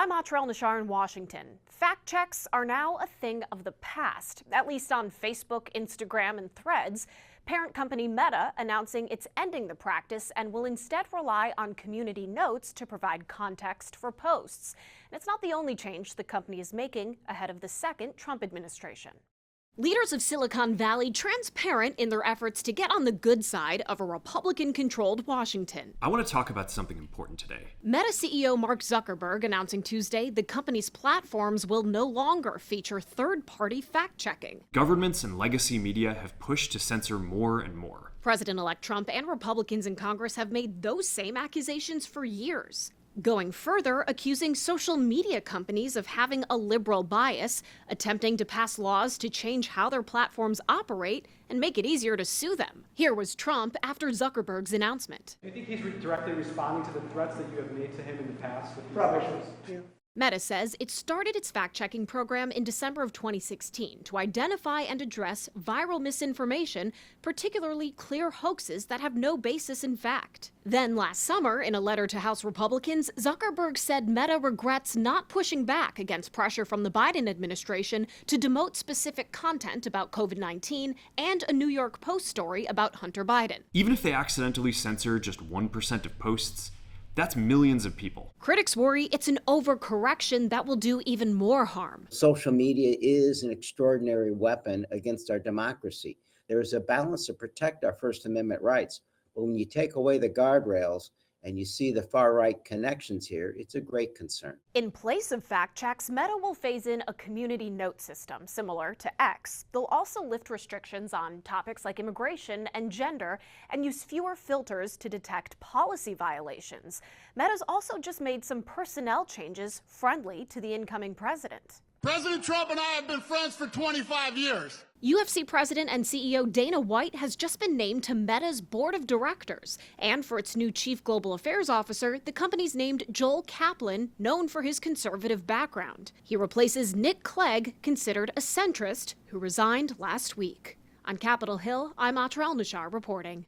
I'm Atrell Nashar in Washington. Fact checks are now a thing of the past, at least on Facebook, Instagram, and Threads. Parent company Meta announcing it's ending the practice and will instead rely on community notes to provide context for posts. And it's not the only change the company is making ahead of the second Trump administration. Leaders of Silicon Valley transparent in their efforts to get on the good side of a Republican-controlled Washington. I want to talk about something important today. Meta CEO Mark Zuckerberg announcing Tuesday the company's platforms will no longer feature third-party fact-checking. Governments and legacy media have pushed to censor more and more. President-elect Trump and Republicans in Congress have made those same accusations for years. Going further, accusing social media companies of having a liberal bias, attempting to pass laws to change how their platforms operate and make it easier to sue them. Here was Trump after Zuckerberg's announcement. Do you think he's directly responding to the threats that you have made to him in the past with these issues? Yeah. Meta says it started its fact-checking program in December of 2016 to identify and address viral misinformation, particularly clear hoaxes that have no basis in fact. Then last summer, in a letter to House Republicans, Zuckerberg said Meta regrets not pushing back against pressure from the Biden administration to demote specific content about COVID-19 and a New York Post story about Hunter Biden. Even if they accidentally censor just 1% of posts, that's millions of people. Critics worry it's an overcorrection that will do even more harm. Social media is an extraordinary weapon against our democracy. There is a balance to protect our First Amendment rights. But when you take away the guardrails and you see the far-right connections here, it's a great concern. In place of fact checks, Meta will phase in a community note system similar to X. They'll also lift restrictions on topics like immigration and gender and use fewer filters to detect policy violations. Meta's also just made some personnel changes friendly to the incoming president. President Trump and I have been friends for 25 years. UFC president and CEO Dana White has just been named to Meta's board of directors. And for its new chief global affairs officer, the company's named Joel Kaplan, known for his conservative background. He replaces Nick Clegg, considered a centrist, who resigned last week. On Capitol Hill, I'm Atrell Nashar reporting.